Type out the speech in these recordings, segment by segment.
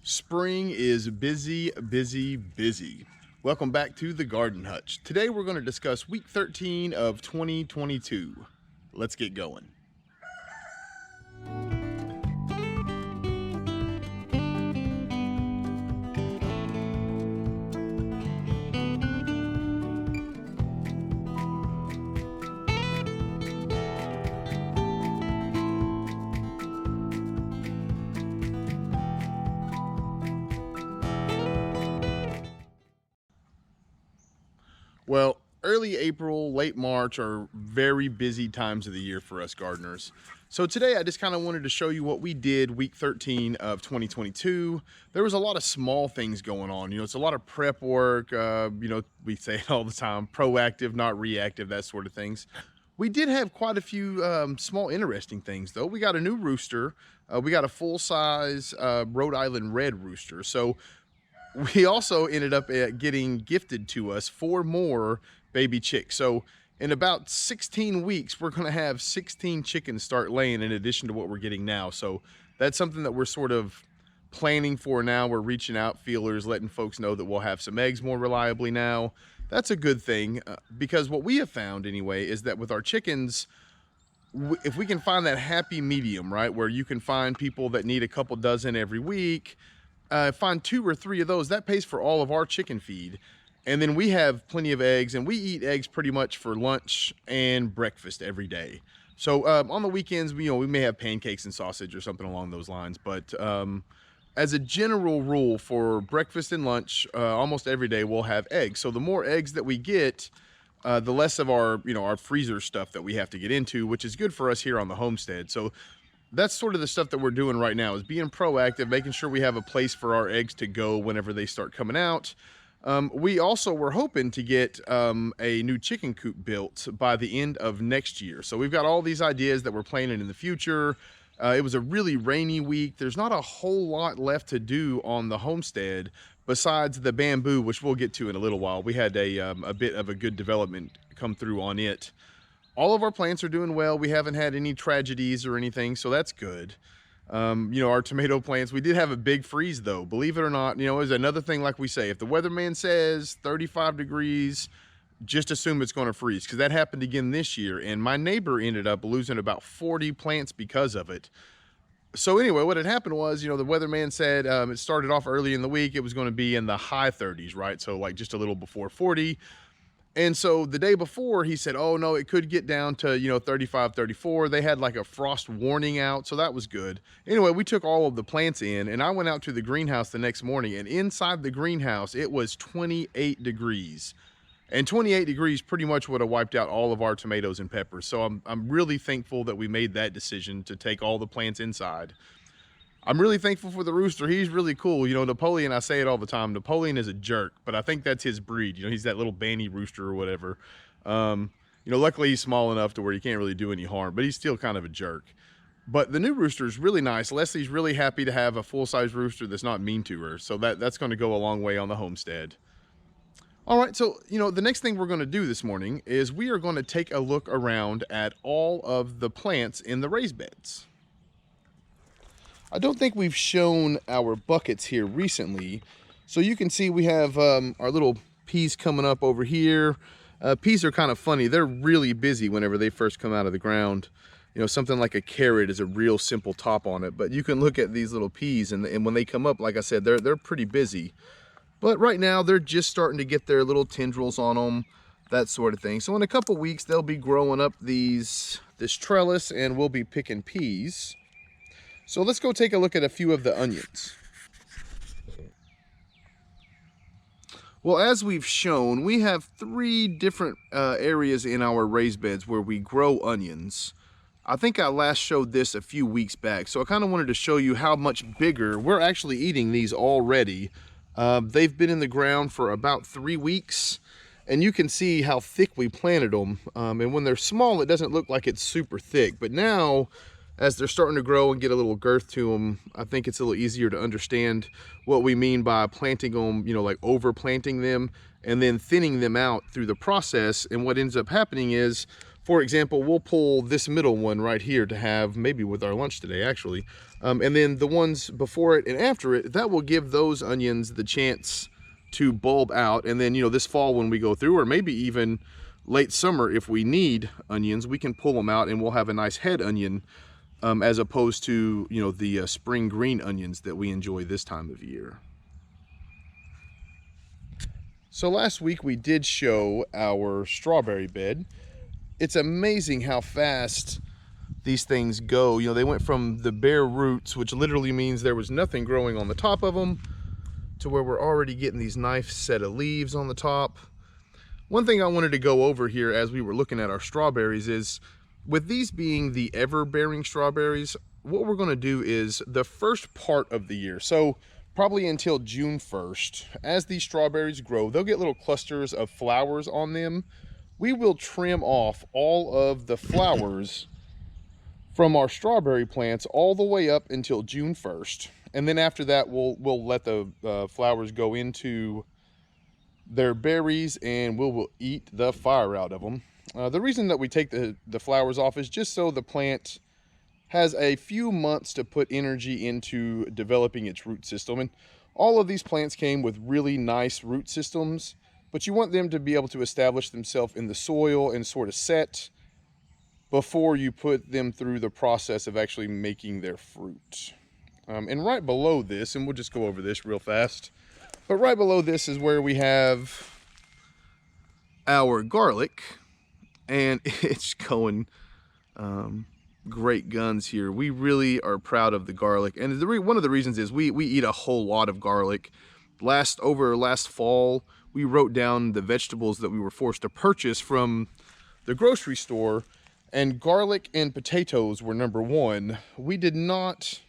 Spring is busy, busy, busy. Welcome back to the Garden Hutch. Today we're going to discuss week 13 of 2022. Let's get going. Well, early April, late March are very busy times of the year for us gardeners. So today I just kind of wanted to show you what we did week 13 of 2022. There was a lot of small things going on. It's a lot of prep work. We say it all the time, proactive, not reactive, that sort of things. We did have quite a few small interesting things though. We got a new rooster. We got a full-size Rhode Island red rooster. So we also ended up getting gifted to us 4 more baby chicks. So in about 16 weeks, we're going to have 16 chickens start laying in addition to what we're getting now. So that's something that we're sort of planning for now. We're reaching out feelers, letting folks know that we'll have some eggs more reliably now. That's a good thing because what we have found anyway is that with our chickens, if we can find that happy medium, right, where you can find people that need a couple dozen every week, find 2 or 3 of those, that pays for all of our chicken feed. And then we have plenty of eggs, and we eat eggs pretty much for lunch and breakfast every day. So on the weekends, we may have pancakes and sausage or something along those lines. But as a general rule for breakfast and lunch, almost every day we'll have eggs. So the more eggs that we get, the less of our freezer stuff that we have to get into, which is good for us here on the homestead. So that's sort of the stuff that we're doing right now, is being proactive, making sure we have a place for our eggs to go whenever they start coming out. We also were hoping to get a new chicken coop built by the end of next year. So we've got all these ideas that we're planning in the future. It was a really rainy week. There's not a whole lot left to do on the homestead besides the bamboo, which we'll get to in a little while. We had a bit of a good development come through on it. All of our plants are doing well. We haven't had any tragedies or anything, so that's good. Our tomato plants, we did have a big freeze though, believe it or not. It was another thing, like we say, if the weatherman says 35 degrees, just assume it's going to freeze, because that happened again this year, and my neighbor ended up losing about 40 plants because of it. So anyway, what had happened was, the weatherman said it started off early in the week. It was going to be in the high 30s, right? So like just a little before 40. And so the day before, he said, oh no, it could get down to 35, 34. They had like a frost warning out, so that was good. Anyway, we took all of the plants in, and I went out to the greenhouse the next morning, and inside the greenhouse it was 28 degrees. And 28 degrees pretty much would have wiped out all of our tomatoes and peppers. So I'm really thankful that we made that decision to take all the plants inside. I'm really thankful for the rooster. He's really cool. Napoleon, I say it all the time, Napoleon is a jerk, but I think that's his breed. He's that little banty rooster or whatever. Luckily he's small enough to where he can't really do any harm, but he's still kind of a jerk. But the new rooster is really nice. Leslie's really happy to have a full-size rooster that's not mean to her. So that's going to go a long way on the homestead. All right, so, the next thing we're going to do this morning is we are going to take a look around at all of the plants in the raised beds. I don't think we've shown our buckets here recently. So you can see we have our little peas coming up over here. Peas are kind of funny. They're really busy whenever they first come out of the ground. Something like a carrot is a real simple top on it. But you can look at these little peas, and when they come up, like I said, they're pretty busy. But right now, they're just starting to get their little tendrils on them, that sort of thing. So in a couple weeks, they'll be growing up this trellis, and we'll be picking peas. So let's go take a look at a few of the onions. Well, as we've shown, we have 3 different areas in our raised beds where we grow onions. I think I last showed this a few weeks back, so I kind of wanted to show you how much bigger. We're actually eating these already. They've been in the ground for about 3 weeks, and you can see how thick we planted them. And when they're small, it doesn't look like it's super thick, but now, as they're starting to grow and get a little girth to them, I think it's a little easier to understand what we mean by planting them, like over planting them and then thinning them out through the process. And what ends up happening is For example, we'll pull this middle one right here to have maybe with our lunch today, actually. And then the ones before it and after it, that will give those onions the chance to bulb out. And then, this fall when we go through, or maybe even late summer, if we need onions, we can pull them out and we'll have a nice head onion, as opposed to, the spring green onions that we enjoy this time of year. So last week we did show our strawberry bed. It's amazing how fast these things go. They went from the bare roots, which literally means there was nothing growing on the top of them, to where we're already getting these nice set of leaves on the top. One thing I wanted to go over here as we were looking at our strawberries is, with these being the ever-bearing strawberries, what we're going to do is the first part of the year, so probably until June 1st, as these strawberries grow, they'll get little clusters of flowers on them. We will trim off all of the flowers from our strawberry plants all the way up until June 1st. And then after that, we'll let the flowers go into their berries, and we'll eat the fire out of them. The reason that we take the flowers off is just so the plant has a few months to put energy into developing its root system. And all of these plants came with really nice root systems, but you want them to be able to establish themselves in the soil and sort of set before you put them through the process of actually making their fruit. And right below this, and we'll just go over this real fast, but right below this is where we have our garlic, and it's going great guns here. We really are proud of the garlic, and one of the reasons is we eat a whole lot of garlic. Last fall, we wrote down the vegetables that we were forced to purchase from the grocery store, and garlic and potatoes were number one. We did not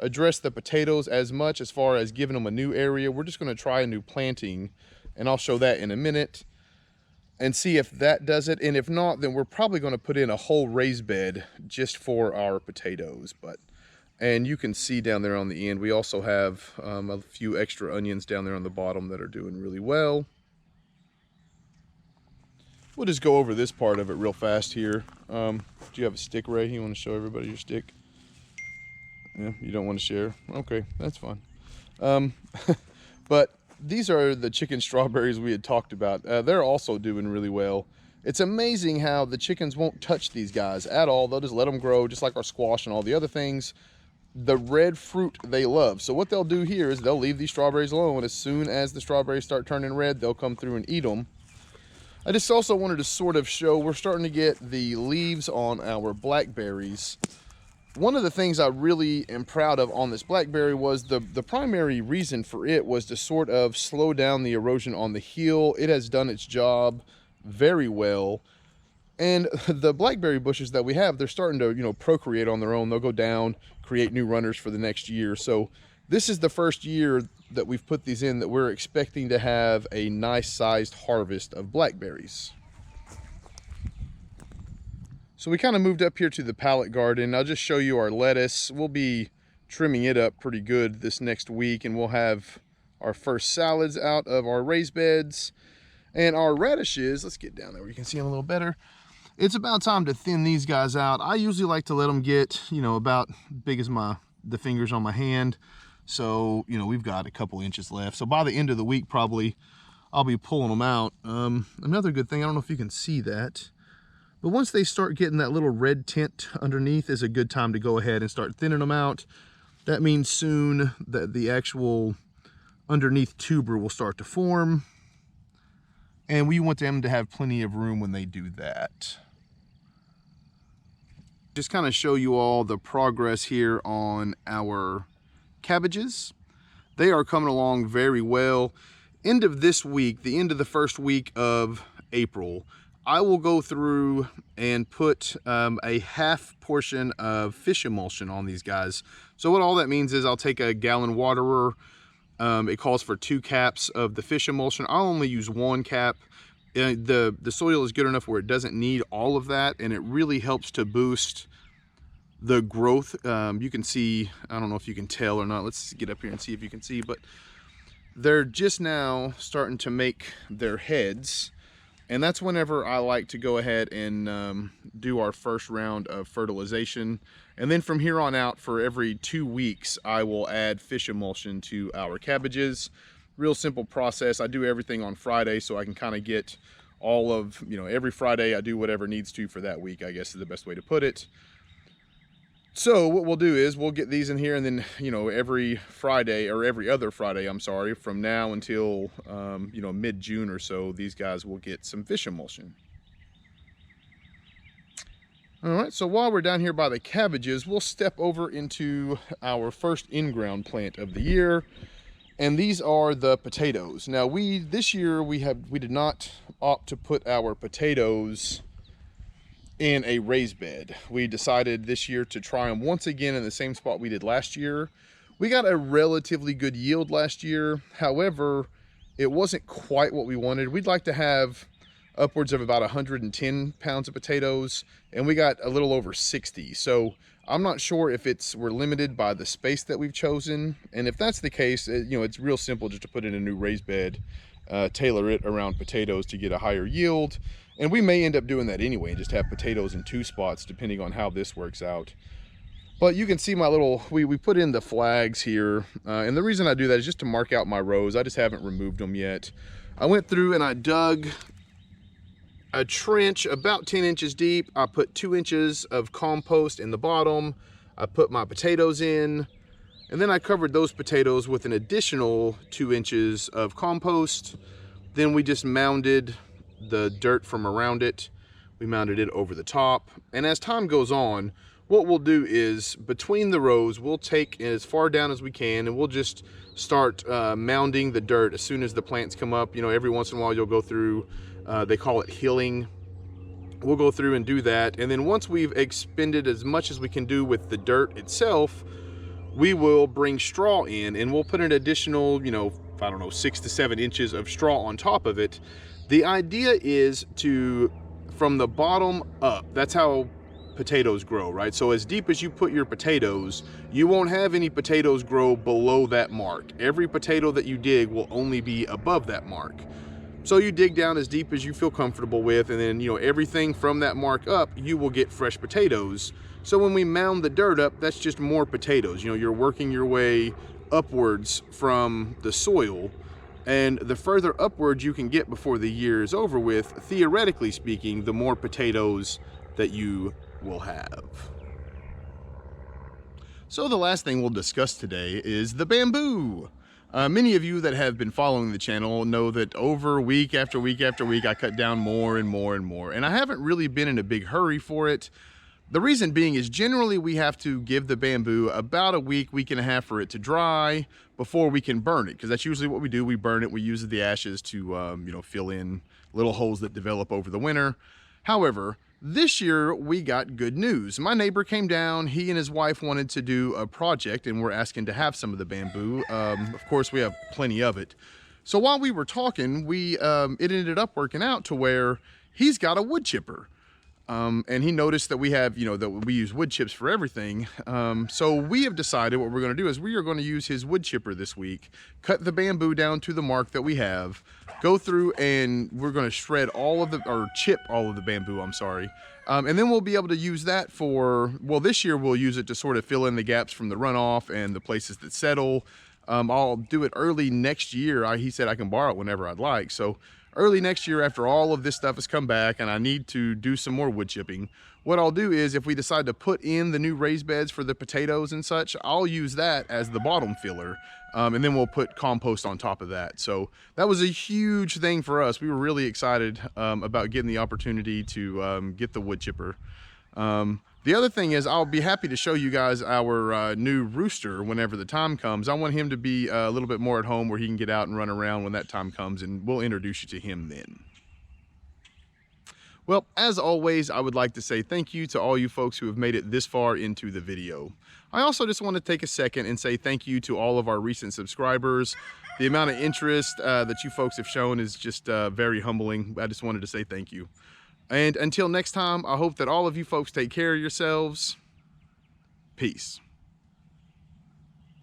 address the potatoes as much as far as giving them a new area. We're just going to try a new planting, and I'll show that in a minute, and see if that does it. And if not, then we're probably going to put in a whole raised bed just for our potatoes. And you can see down there on the end, we also have a few extra onions down there on the bottom that are doing really well. We'll just go over this part of it real fast here. Do you have a stick, Ray? You want to show everybody your stick? Yeah, you don't want to share? Okay, that's fine. But these are the chicken strawberries we had talked about. They're also doing really well. It's amazing how the chickens won't touch these guys at all. They'll just let them grow, just like our squash and all the other things. The red fruit they love. So what they'll do here is they'll leave these strawberries alone. As soon as the strawberries start turning red, they'll come through and eat them. I just also wanted to sort of show, we're starting to get the leaves on our blackberries. One of the things I really am proud of on this blackberry was the primary reason for it was to sort of slow down the erosion on the heel. It has done its job very well. And the blackberry bushes that we have, they're starting to, procreate on their own. They'll go down, create new runners for the next year. So this is the first year that we've put these in that we're expecting to have a nice sized harvest of blackberries. So we kind of moved up here to the pallet garden. I'll just show you our lettuce. We'll be trimming it up pretty good this next week, and we'll have our first salads out of our raised beds. And our radishes, let's get down there where you can see them a little better. It's about time to thin these guys out. I usually like to let them get, about big as the fingers on my hand. So, we've got a couple inches left. So by the end of the week, probably I'll be pulling them out. Another good thing, I don't know if you can see that, but once they start getting that little red tint underneath is a good time to go ahead and start thinning them out. That means soon that the actual underneath tuber will start to form. And we want them to have plenty of room when they do that. Just kind of show you all the progress here on our cabbages. They are coming along very well. End of this week, the end of the first week of April, I will go through and put a half portion of fish emulsion on these guys. So what all that means is I'll take a gallon waterer. It calls for 2 caps of the fish emulsion. I'll only use 1 cap. The soil is good enough where it doesn't need all of that, and it really helps to boost the growth. You can see, I don't know if you can tell or not. Let's get up here and see if you can see, but they're just now starting to make their heads. And that's whenever I like to go ahead and do our first round of fertilization. And then from here on out, for every 2 weeks, I will add fish emulsion to our cabbages. Real simple process. I do everything on Friday so I can kind of get all of, every Friday I do whatever needs to for that week, I guess is the best way to put it. So what we'll do is we'll get these in here, and then, every Friday, or every other Friday, I'm sorry, from now until, mid-June or so, these guys will get some fish emulsion. All right, so while we're down here by the cabbages, we'll step over into our first in-ground plant of the year, and these are the potatoes. Now this year we did not opt to put our potatoes in a raised bed. We decided this year to try them once again in the same spot we did last year. We got a relatively good yield last year. However, it wasn't quite what we wanted. We'd like to have upwards of about 110 pounds of potatoes, and we got a little over 60. So I'm not sure if we're limited by the space that we've chosen. And if that's the case, it's real simple just to put in a new raised bed, tailor it around potatoes to get a higher yield. And we may end up doing that anyway and just have potatoes in 2 spots depending on how this works out. But you can see my little, we put in the flags here. And the reason I do that is just to mark out my rows. I just haven't removed them yet. I went through and I dug a trench about 10 inches deep. I put 2 inches of compost in the bottom. I put my potatoes in, and then I covered those potatoes with an additional 2 inches of compost. Then we just mounded the dirt from around it. We mounted it over the top. And as time goes on, what we'll do is between the rows, we'll take as far down as we can, and we'll just start mounding the dirt as soon as the plants come up. Every once in a while you'll go through, they call it hilling. We'll go through and do that. And then once we've expended as much as we can do with the dirt itself, we will bring straw in, and we'll put an additional, I don't know, 6 to 7 inches of straw on top of it. The idea is from the bottom up, that's how potatoes grow, right? So as deep as you put your potatoes, you won't have any potatoes grow below that mark. Every potato that you dig will only be above that mark. So you dig down as deep as you feel comfortable with, and then, everything from that mark up, you will get fresh potatoes. So when we mound the dirt up, that's just more potatoes. You're working your way upwards from the soil. And the further upwards you can get before the year is over with, theoretically speaking, the more potatoes that you will have. So the last thing we'll discuss today is the bamboo. Many of you that have been following the channel know that over week after week after week, I cut down more and more and more. And I haven't really been in a big hurry for it. The reason being is generally we have to give the bamboo about a week, week and a half for it to dry before we can burn it, because that's usually what we do. We burn it, we use the ashes to fill in little holes that develop over the winter. However, this year we got good news. My neighbor came down, he and his wife wanted to do a project, and we're asking to have some of the bamboo. Of course, we have plenty of it. So while we were talking, it ended up working out to where he's got a wood chipper. And he noticed that we have, that we use wood chips for everything. So we have decided what we're going to do is we are going to use his wood chipper this week, cut the bamboo down to the mark that we have, go through, and we're going to shred chip all of the bamboo, I'm sorry. And then we'll be able to use that this year we'll use it to sort of fill in the gaps from the runoff and the places that settle. I'll do it early next year. He said I can borrow it whenever I'd like. So early next year, after all of this stuff has come back and I need to do some more wood chipping, what I'll do is if we decide to put in the new raised beds for the potatoes and such, I'll use that as the bottom filler. And then we'll put compost on top of that. So that was a huge thing for us. We were really excited about getting the opportunity to get the wood chipper. The other thing is I'll be happy to show you guys our new rooster whenever the time comes. I want him to be a little bit more at home where he can get out and run around when that time comes, and we'll introduce you to him then. Well, as always, I would like to say thank you to all you folks who have made it this far into the video. I also just want to take a second and say thank you to all of our recent subscribers. The amount of interest that you folks have shown is just very humbling. I just wanted to say thank you. And until next time, I hope that all of you folks take care of yourselves. Peace.